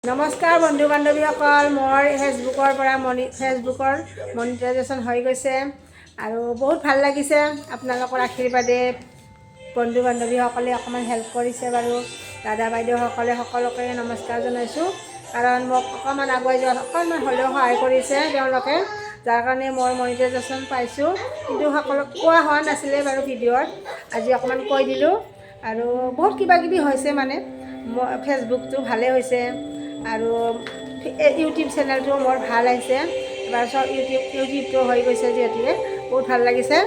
নমস্কাৰ বন্ধু বান্ধৱীসকল, মোৰ ফেচবুকৰ পৰা ফেচবুকৰ মনিটাইজেশ্যন হৈ গৈছে আৰু বহুত ভাল লাগিছে। আপোনালোকৰ আশীৰ্বাদে বন্ধু বান্ধৱীসকলে অকণমান হেল্প কৰিছে বাৰু। দাদা বাইদেউসকলে সকলোকে নমস্কাৰ জনাইছোঁ, কাৰণ মোক অকণমান আগুৱাই যোৱাত অকণমান হ'লেও সহায় কৰিছে তেওঁলোকে, যাৰ কাৰণে মই মনিটাইজেশ্যন পাইছোঁ। কিন্তু সকলোক কোৱা হোৱা নাছিলে বাৰু ভিডিঅ'ত, আজি অকণমান কৈ দিলোঁ। আৰু বহুত কিবাকিবি হৈছে, মানে ফেচবুকটো ভালেই হৈছে আৰু ইউটিউব চেনেলটো মোৰ ভাল আহিছে। এবাৰ চব ইউটিউবটো হৈ গৈছে, যিহেতুকে বহুত ভাল লাগিছে।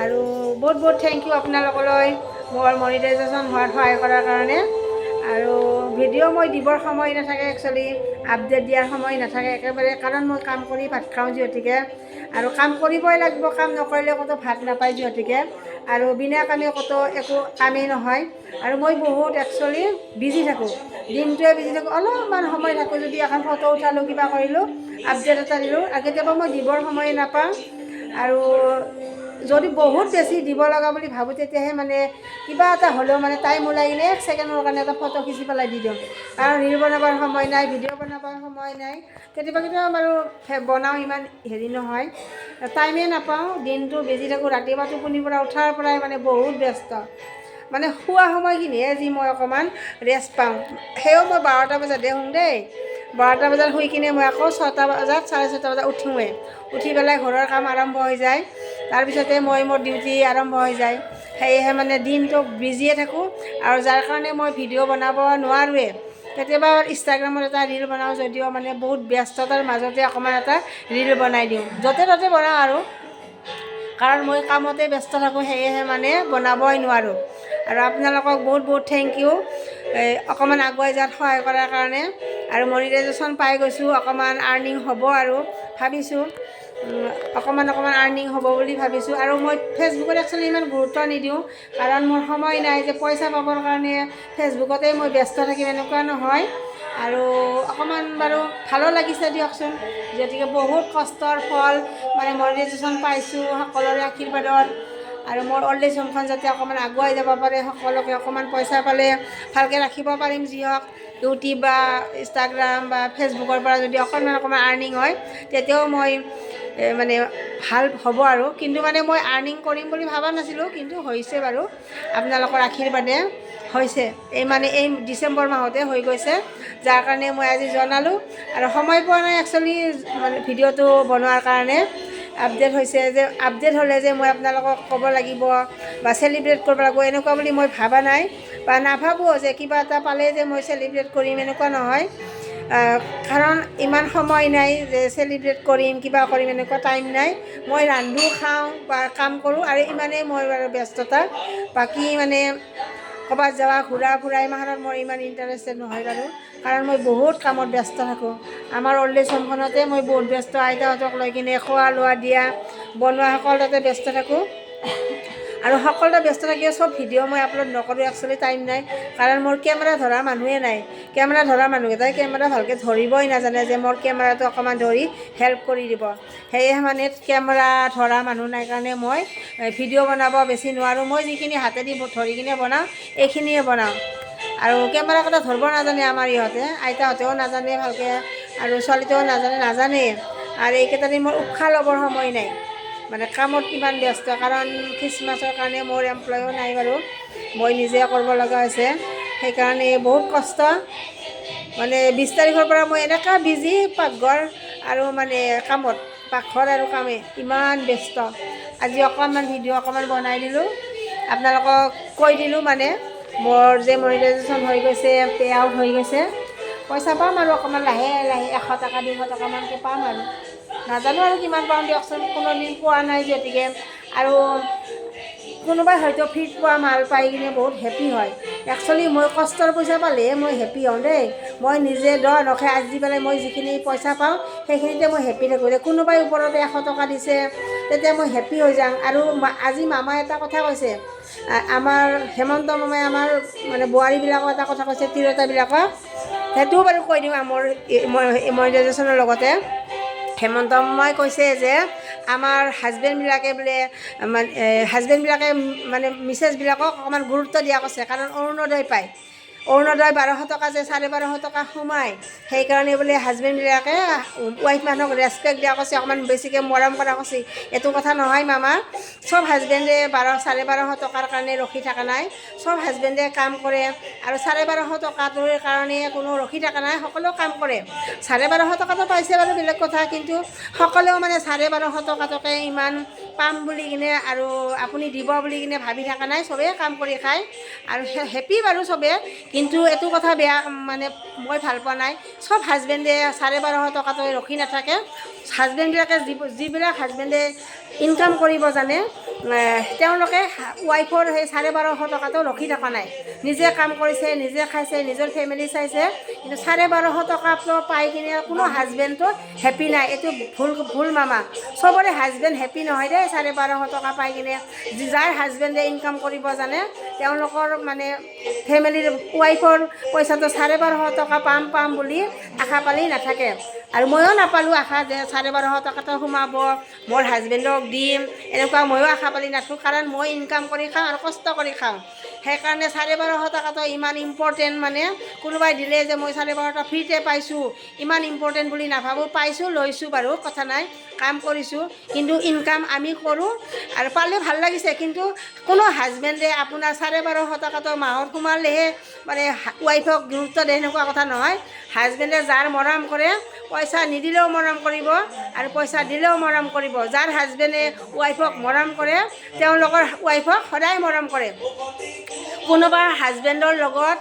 আৰু বহুত বহুত থেংক ইউ আপোনালোকলৈ মোৰ মনিটাইজেশ্যন হোৱাত সহায় কৰাৰ কাৰণে। আৰু ভিডিঅ' মই দিবৰ সময় নাথাকে, একচুৱেলি আপডেট দিয়াৰ সময় নাথাকে একেবাৰে, কাৰণ মই কাম কৰি ভাত খাওঁ যিহেতুকে, আৰু কাম কৰিবই লাগিব, কাম নকৰিলে ক'তো ভাত নাপায় যিহেতুকে, আৰু বিনা কামে ক'তো একো কামেই নহয়। আৰু মই বহুত একচুৱেলি বিজি থাকোঁ, দিনটোৱে বিজি থাকোঁ। অলপমান সময় থাকোঁ যদি এখন ফটো উঠালোঁ, কিবা কৰিলোঁ, আপডেট এটা দিলোঁ, আৰু কেতিয়াবা মই দিবৰ সময় নাপাওঁ। আৰু যদি বহুত বেছি দিব লগা বুলি ভাবোঁ, তেতিয়াহে মানে কিবা এটা হ'লেও মানে টাইম ওলাই কিনে 1 ছেকেণ্ডৰ কাৰণে এটা ফটো খিচি পেলাই দি দিওঁ, কাৰণ ৰীল বনাবৰ সময় নাই, ভিডিঅ' বনাবৰ সময় নাই। কেতিয়াবা কেতিয়াবা বাৰু বনাওঁ, ইমান হেৰি নহয়, টাইমেই নাপাওঁ, দিনটো বিজি থাকোঁ। ৰাতিপুৱা টোপনিৰ পৰা উঠাৰ পৰাই মানে বহুত ব্যস্ত, মানে শোৱা সময়খিনিহে যি মই অকণমান ৰেষ্ট পাওঁ, সেয়াও মই 12টা বজাতহে শুওঁ দেই। 12টা বজাত শুই কিনে মই আকৌ 6টা বজাত 6:30 বজাত উঠোঁৱে, উঠি পেলাই ঘৰৰ কাম আৰম্ভ হৈ যায়, তাৰপিছতে মোৰ ডিউটি আৰম্ভ হৈ যায়। সেয়েহে মানে দিনটো বিজিয়ে থাকোঁ, আৰু যাৰ কাৰণে মই ভিডিঅ' বনাব নোৱাৰোৱে। কেতিয়াবা ইনষ্টাগ্ৰামত এটা ৰীল বনাওঁ, যদিও মানে বহুত ব্যস্ততাৰ মাজতে অকণমান এটা ৰীল বনাই দিওঁ, য'তে ত'তে বনাওঁ আৰু, কাৰণ মই কামতে ব্যস্ত থাকোঁ, সেয়েহে মানে বনাবই নোৱাৰোঁ। আৰু আপোনালোকক বহুত বহুত থেংক ইউ অকণমান আগুৱাই যোৱাত সহায় কৰাৰ কাৰণে। আৰু মনিটাইজেশ্যন পাই গৈছোঁ, অকণমান আৰ্নিং হ'ব আৰু ভাবিছোঁ, অকণমান আৰ্নিং হ'ব বুলি ভাবিছোঁ। আৰু মই ফেচবুকত একচুৱেলি ইমান গুৰুত্ব নিদিওঁ, কাৰণ মোৰ সময় নাই যে পইচা পাবৰ কাৰণে ফেচবুকতে মই ব্যস্ত থাকিম, এনেকুৱা নহয়। আৰু অকণমান বাৰু ভালো লাগিছে দিয়কচোন, যিহেতুকে বহুত কষ্টৰ ফল, মানে মনিটাইজেশ্যন পাইছোঁ সকলোৰে আশীৰ্বাদত। আৰু মোৰ অল্ড এজ হোমখন যাতে অকণমান আগুৱাই যাব পাৰে, সকলোকে অকণমান পইচা পালে ভালকৈ ৰাখিব পাৰিম। যি হওক, ইউটিউব বা ইনষ্টাগ্ৰাম বা ফেচবুকৰ পৰা যদি অকণমান আৰ্নিং হয়, তেতিয়াও মই মানে ভাল হ'ব আৰু। কিন্তু মানে মই আৰ্নিং কৰিম বুলি ভবা নাছিলোঁ, কিন্তু হৈছে বাৰু, আপোনালোকৰ আশীৰ্বাদে হৈছে। এই ডিচেম্বৰ মাহতে হৈ গৈছে, যাৰ কাৰণে মই আজি জনালোঁ। আৰু সময় পোৱা নাই একচুৱেলি মানে ভিডিঅ'টো বনোৱাৰ কাৰণে। আপডেট হৈছে যে, আপডেট হ'লে যে মই আপোনালোকক ক'ব লাগিব বা চেলিব্ৰেট কৰিব লাগিব, এনেকুৱা বুলি মই ভবা নাই, বা নাভাবোঁ যে কিবা এটা পালে যে মই চেলিব্ৰেট কৰিম, এনেকুৱা নহয়। কাৰণ ইমান সময় নাই যে চেলিব্ৰেট কৰিম, কিবা কৰিম, এনেকুৱা টাইম নাই। মই ৰান্ধোঁ, খাওঁ বা কাম কৰোঁ, আৰু ইমানেই মই বাৰু ব্যস্ততা। বাকী মানে ক'ৰবাত যোৱা, ঘূৰা ফুৰা, ইমানত মই ইমান ইণ্টাৰেষ্টেড নহয় বাৰু, কাৰণ মই বহুত কামত ব্যস্ত থাকোঁ। আমাৰ অল্ড এজ হোমখনতে মই বহুত ব্যস্ত, আইতাহঁতক লৈ কিনে খোৱা লোৱা দিয়া, বনোৱা, সকলোতে ব্যস্ত থাকোঁ। আৰু সকলোতে ব্যস্ত থাকিও চব ভিডিঅ' মই আপলোড নকৰোঁ, একচুৱেলি টাইম নাই, কাৰণ মোৰ কেমেৰা ধৰা মানুহে নাই। কেমেৰা ধৰা মানুহকেইটাই কেমেৰা ভালকৈ ধৰিবই নাজানে, যে মোৰ কেমেৰাটো অকণমান ধৰি হেল্প কৰি দিব। সেয়েহে মানে কেমেৰা ধৰা মানুহ নাই কাৰণে মই ভিডিঅ' বনাব বেছি নোৱাৰোঁ। মই যিখিনি হাতেদি ধৰি কিনে বনাওঁ, এইখিনিয়ে বনাওঁ। আৰু কেমেৰা কেইটা ধৰিব নাজানে আমাৰ ইহঁতে, আইতাহঁতেও নাজানে ভালকৈ, আৰু ছোৱালীটোও নাজানেই। আৰু এইকেইটা দিন মোৰ উশাহ ল'বৰ সময় নাই, মানে কামত কিমান ব্যস্ত, কাৰণ খ্ৰীষ্টমাছৰ কাৰণে মোৰ এমপ্লয়ো নাই বাৰু, মই নিজে কৰিব লগা হৈছে। সেইকাৰণে বহুত কষ্ট, মানে 20 তাৰিখৰ পৰা মই এনেকুৱা বিজি, পাকঘৰ আৰু মানে কামত, পাকঘৰ আৰু কামে ইমান ব্যস্ত। আজি অকণমান ভিডিঅ' বনাই দিলোঁ, আপোনালোকক কৈ দিলোঁ, মানে মোৰ যে মনিটাইজেশ্যন হৈ গৈছে, পে আউট হৈ গৈছে, পইচা পাম আৰু অকণমান লাহে লাহে 100 টকা 200 টকামানকৈ পাম আৰু, নাজানো আৰু কিমান পাওঁ দিয়কচোন, কোনোদিন পোৱা নাই যিহেতুকে। আৰু কোনোবাই হয়তো ফ্ৰীত পোৱা মাল পাই কিনে বহুত হেপ্পী হয়। একচুৱেলি মই কষ্টৰ পইচা পালেহে মই হেপ্পী হওঁ দেই। মই নিজে নখে আজি পেলাই মই যিখিনি পইচা পাওঁ, সেইখিনিতে মই হেপ্পী থাকোঁ। কোনোবাই ওপৰতে 100 টকা দিছে, তেতিয়া মই হেপ্পী হৈ যাওঁ। আৰু আজি মামাই এটা কথা কৈছে, আমাৰ হেমন্ত মামাই আমাৰ মানে বোৱাৰীবিলাকক এটা কথা কৈছে, তিৰোতাবিলাকক, সেইটোও বাৰু কৈ দিওঁ। মোৰ মনিটাইজেশ্যনৰ লগতে হেমন্ত মামাই কৈছে যে আমাৰ হাজবেণ্ডবিলাকে বোলে, মানে মিছেছবিলাকক অকণমান গুৰুত্ব দিয়া কৈছে, কাৰণ অৰুণোদয় পায়। অৰুণোদয় 1200 টকা যে 1250 টকা সোমায় সেইকাৰণে বোলে হাজবেণ্ডবিলাকে ৱাইফ মানুহক ৰেচপেক্ট দিয়া কৈছে, অকণমান বেছিকৈ মৰম কৰা কৈছে। এইটো কথা নহয় মামা, চব হাজবেণ্ডে 1250 টকাৰ কাৰণে ৰখি থকা নাই, চব হাজবেণ্ডে কাম কৰে আৰু 1250 টকাটোৰ কাৰণে কোনো ৰখি থকা নাই, সকলোৱে কাম কৰে। 1250 টকাটো পাইছে বাৰু বেলেগ কথা, কিন্তু সকলোৱেও মানে 1250 টকাটোকে ইমান পাম বুলি কিনে আৰু আপুনি দিব বুলি কিনে ভাবি থকা নাই, চবেই কাম কৰি খায় আৰু হেপী বাৰু চবে। কিন্তু এইটো কথা বেয়া মানে মই ভাল পোৱা নাই, চব হাজবেণ্ডে 1250 টকাটো ৰখি নাথাকে। হাজবেণ্ডবিলাকে যিবিলাক হাজবেণ্ডে ইনকাম কৰিব জানে তেওঁলোকে ৱাইফৰ সেই 1250 টকাটো ৰখি থকা নাই, নিজে কাম কৰিছে, নিজে খাইছে, নিজৰ ফেমিলি চাইছে। কিন্তু 1250 টকাটো পাই কিনে কোনো হাজবেণ্ডটো হেপী নাই, এইটো ভুল মামা। চবৰে হাজবেণ্ড হেপী নহয় দেই 1250 টকা পাই কিনে। যাৰ হাজবেণ্ডে ইনকাম কৰিব জানে তেওঁলোকৰ মানে ফেমিলিৰ ৱাইফৰ পইচাটো 1250 টকা পাম বুলি আশা পালি নাথাকে। আৰু ময়ো নাপালোঁ আশা যে 1250 টকাটো সোমাব, মোৰ হাজবেণ্ডক দিম, এনেকুৱা ময়ো আশা পালি নাথাকোঁ। কাৰণ মই ইনকাম কৰি খাওঁ আৰু কষ্ট কৰি খাওঁ, সেইকাৰণে 1250 টকাটো ইমান ইম্পৰ্টেণ্ট মানে কোনোবাই দিলে যে মই 1250 টকা ফ্ৰীতে পাইছোঁ ইমান ইম্পৰ্টেণ্ট বুলি নাভাবোঁ। পাইছোঁ, লৈছোঁ বাৰু কথা নাই, কাম কৰিছোঁ, কিন্তু ইনকাম আমি কৰোঁ আৰু পালে ভাল লাগিছে। কিন্তু কোনো হাজবেণ্ডে আপোনাৰ 1250 টকাটো মাহত সোমালেহে মানে ৱাইফক গুৰুত্ব দিয়ে সেনেকুৱা কথা নহয়। হাজবেণ্ডে যাৰ মৰম কৰে পইচা নিদিলেও মৰম কৰিব আৰু পইচা দিলেও মৰম কৰিব। যাৰ হাজবেণ্ডে ৱাইফক মৰম কৰে তেওঁলোকৰ ৱাইফক সদায় মৰম কৰে। কোনোবা হাজবেণ্ডৰ লগত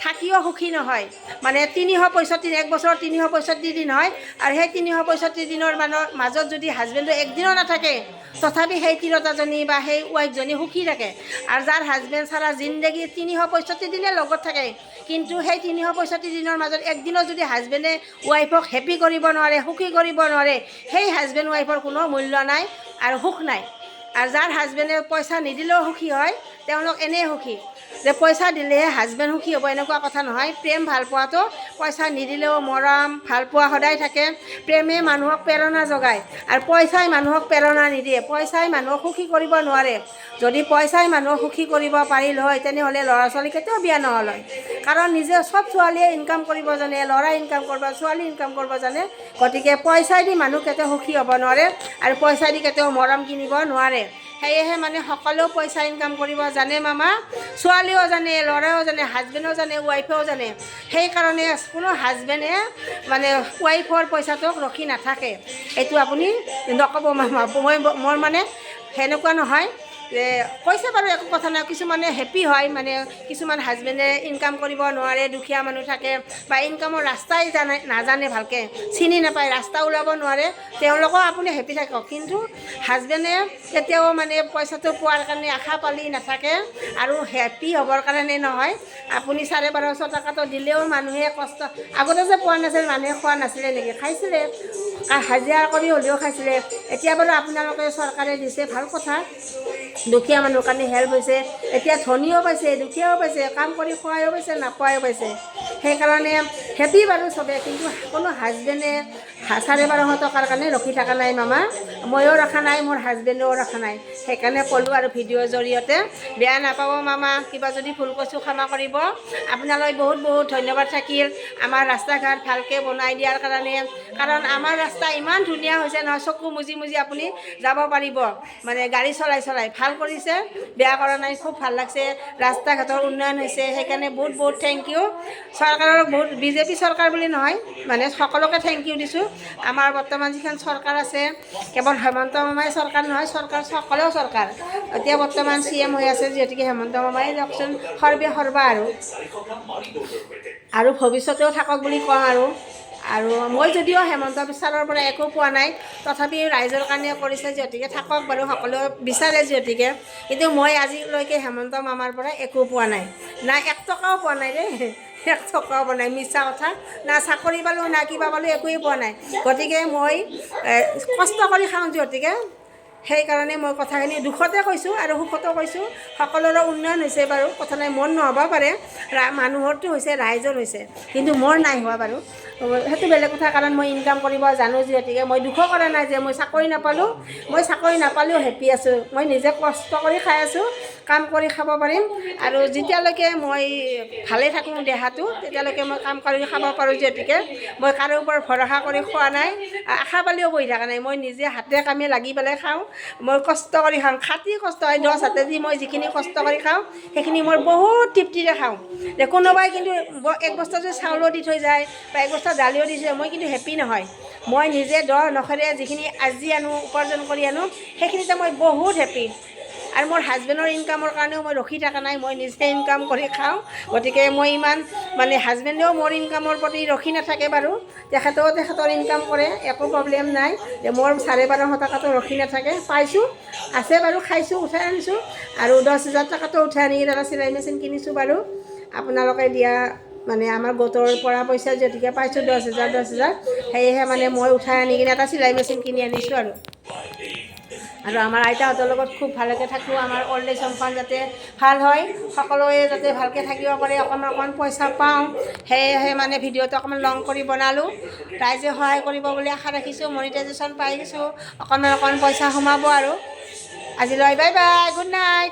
থাকিও সুখী নহয়, মানে 365 এক বছৰত 365 দিন হয় আৰু সেই 365 দিনৰ মাজত যদি হাজবেণ্ডটো একদিনো নাথাকে তথাপি সেই তিৰোতাজনী বা সেই ৱাইফজনী সুখী থাকে। আৰু যাৰ হাজবেণ্ড চাৰা জিন্দগী 365 দিনে লগত থাকে, কিন্তু সেই 365 দিনৰ মাজত একদিনো যদি হাজবেণ্ডে ৱাইফক হেপী কৰিব নোৱাৰে, সুখী কৰিব নোৱাৰে, সেই হাজবেণ্ড ৱাইফৰ কোনো মূল্য নাই আৰু সুখ নাই। আৰু যাৰ হাজবেণ্ডে পইচা নিদিলেও সুখী হয় তেওঁলোক এনেই সুখী, যে পইচা দিলেহে হাজবেণ্ড সুখী হ'ব এনেকুৱা কথা নহয়। প্ৰেম ভাল পোৱাটো পইচা নিদিলেও মৰম ভাল পোৱা সদায় থাকে। প্ৰেমে মানুহক প্ৰেৰণা যোগায় আৰু পইচাই মানুহক প্ৰেৰণা নিদিয়ে, পইচাই মানুহক সুখী কৰিব নোৱাৰে। যদি পইচাই মানুহক সুখী কৰিব পাৰিল হয় তেনেহ'লে ল'ৰা ছোৱালী কেতিয়াও বিয়া নহ'ল হয়। কাৰণ নিজে চব ছোৱালীয়ে ইনকাম কৰিব জানে, ল'ৰা ইনকাম কৰিব, ছোৱালী ইনকাম কৰিব জানে, গতিকে পইচাই দি মানুহ কেতিয়াও সুখী হ'ব নোৱাৰে আৰু পইচা দি কেতিয়াও মৰম কিনিব নোৱাৰে। সেয়েহে মানে সকলোৱে পইচা ইনকাম কৰিব জানে মামা, ছোৱালীও জানে, ল'ৰাও জানে, হাজবেণ্ডো জানে, ৱাইফেও জানে। সেইকাৰণে কোনো হাজবেণ্ডে মানে ৱাইফৰ পইচাটোক ৰখি নাথাকে, এইটো আপুনি নক'ব মামা। মোৰ মানে সেনেকুৱা নহয় যে কৈছে বাৰু একো কথা নাই। কিছুমানে হেপী হয়, মানে কিছুমান হাজবেণ্ডে ইনকাম কৰিব নোৱাৰে, দুখীয়া মানুহ থাকে বা ইনকামৰ ৰাস্তাই নাজানে, ভালকৈ চিনি নাপায়, ৰাস্তা ওলাব নোৱাৰে, তেওঁলোকেও আপুনি হেপী থাকক। কিন্তু হাজবেণ্ডে কেতিয়াও মানে পইচাটো পোৱাৰ কাৰণে আশা পালি নাথাকে আৰু হেপী হ'বৰ কাৰণে নহয়। আপুনি 1250 টকাটো দিলেও মানুহে কষ্ট, আগতে যে পোৱা নাছিল মানুহে খোৱা নাছিলে নেকি? খাইছিলে, হাজিৰা কৰি হ'লেও খাইছিলে। এতিয়া বাৰু আপোনালোকে চৰকাৰে দিছে, ভাল কথা, দুখীয়া মানুহৰ কাৰণে হেল্প হৈছে। এতিয়া ধনীও পাইছে, দুখীয়াও পাইছে, কাম কৰি খোৱায়ো পাইছে, নাপোৱায়ো পাইছে। সেইকাৰণে হেপী বাৰু চবে। কিন্তু কোনো হাজবেণ্ডে 1250 টকাৰ কাৰণে ৰখি থকা নাই মামা, ময়ো ৰখা নাই, মোৰ হাজবেণ্ডেও ৰখা নাই। সেইকাৰণে ক'লোঁ আৰু ভিডিঅ'ৰ জৰিয়তে। বেয়া নাপাব মামা, কিবা যদি ভুল কৈছোঁ ক্ষমা কৰিব। আপোনালৈ বহুত বহুত ধন্যবাদ থাকিল আমাৰ ৰাস্তা ঘাট ভালকৈ বনাই দিয়াৰ কাৰণে। কাৰণ আমাৰ ৰাস্তা ইমান ধুনীয়া হৈছে নহয়, চকু মুজি মুজি আপুনি যাব পাৰিব, মানে গাড়ী চলাই চলাই। ভাল কৰিছে, বেয়া কৰা নাই, খুব ভাল লাগছে। ৰাস্তা ঘাটৰ উন্নয়ন হৈছে, সেইকাৰণে বহুত বহুত থেংক ইউ চৰকাৰৰ। বহুত বিজেপি চৰকাৰ বুলি নহয়, মানে সকলোকে থেংক ইউ দিছোঁ। আমাৰ বৰ্তমান যিখন চৰকাৰ আছে কেৱল হেমন্ত মামাই চৰকাৰ নহয়, চৰকাৰ সকলোও চৰকাৰ। এতিয়া বৰ্তমান CM হৈ আছে যিহেতুকে হেমন্ত মামাই দিয়কচোন, সৰ্বে সৰ্বা আৰু ভৱিষ্যতেও থাকক বুলি কওঁ আৰু মই যদিও হেমন্ত ছাৰৰ পৰা একো পোৱা নাই, তথাপি ৰাইজৰ কাৰণে কৰিছে যিহেতুকে থাকক বাৰু, সকলোৱে বিচাৰে যিহেতুকে। কিন্তু মই আজিলৈকে হেমন্ত মামাৰ পৰা একো পোৱা নাই, না 1 টকাও পোৱা নাই দেই, 1 টকাও পোৱা নাই, মিছা কথা। না চাকৰি পালোঁ, না কিবা পালোঁ, একোৱেই পোৱা নাই। গতিকে মই কষ্ট কৰি খাওঁ যিহেতুকে, সেইকাৰণে মই কথাখিনি দুখতে কৈছোঁ আৰু সুখতো কৈছোঁ। সকলোৰে উন্নয়ন হৈছে বাৰু, কথা নাই, মন নহ'ব পাৰে, মানুহৰটো হৈছে, ৰাইজৰ হৈছে, কিন্তু মোৰ নাই হোৱা বাৰু, সেইটো বেলেগ কথা। কাৰণ মই ইনকাম কৰিব জানো যিহেতুকে মই দুখো কৰা নাই যে মই চাকৰি নাপালোঁ। মই চাকৰি নাপালেও হেপী আছোঁ, মই নিজে কষ্ট কৰি খাই আছোঁ, কাম কৰি খাব পাৰিম আৰু যেতিয়ালৈকে মই ভালে থাকোঁ দেহাটো তেতিয়ালৈকে মই কাম কৰি খাব পাৰোঁ যিহেতুকে মই কাৰো ওপৰত ভৰসা কৰি খোৱা নাই আশা পালিও বহি থকা নাই মই নিজে হাতে কামে লাগি পেলাই খাওঁ মই কষ্ট কৰি খাওঁ খাটি কষ্ট হয় 10 হাতেদি মই যিখিনি কষ্ট কৰি খাওঁ সেইখিনি মই বহুত তৃপ্তিৰে খাওঁ যে কোনোবাই কিন্তু এক বস্তা যদি চাউলো দি থৈ যায় বা এক বস্তা দালিও দি থৈ যায় মই কিন্তু হেপী নহয় মই নিজে 10 নখৰে যিখিনি আজি আনো উপাৰ্জন কৰি আনো সেইখিনিতে মই বহুত হেপী আৰু মোৰ হাজবেণ্ডৰ ইনকামৰ কাৰণেও মই ৰখি থকা নাই মই নিজে ইনকাম কৰি খাওঁ গতিকে মই ইমান মানে হাজবেণ্ডেও মোৰ ইনকামৰ প্ৰতি ৰখি নাথাকে বাৰু তেখেতৰ ইনকাম কৰে একো প্ৰব্লেম নাই যে মোৰ 12,500 টকাটো ৰখি নাথাকে পাইছোঁ আছে বাৰু খাইছোঁ উঠাই আনিছোঁ আৰু 10,000 টকাটো উঠাই আনি এটা চিলাই মেচিন কিনিছোঁ বাৰু আপোনালোকে দিয়া মানে আমাৰ গোটৰ পৰা পইচা যিহেতুকে পাইছোঁ 10,000 সেয়েহে মানে মই উঠাই আনি কিনে এটা চিলাই মেচিন কিনি আনিছোঁ আৰু আমাৰ আইতাহঁতৰ লগত খুব ভালকৈ থাকোঁ আমাৰ অল্ড এজ হোমখন যাতে ভাল হয় সকলোৱে যাতে ভালকৈ থাকিব পাৰে অকণমান পইচা পাওঁ সেয়েহে মানে ভিডিঅ'টো অকণমান লং কৰি বনালোঁ ৰাইজে সহায় কৰিব বুলি আশা ৰাখিছোঁ মনিটাইজেশ্যন পাই গৈছোঁ অকণমান পইচা সোমাব আৰু আজিলৈ বাই বাই গুড নাইট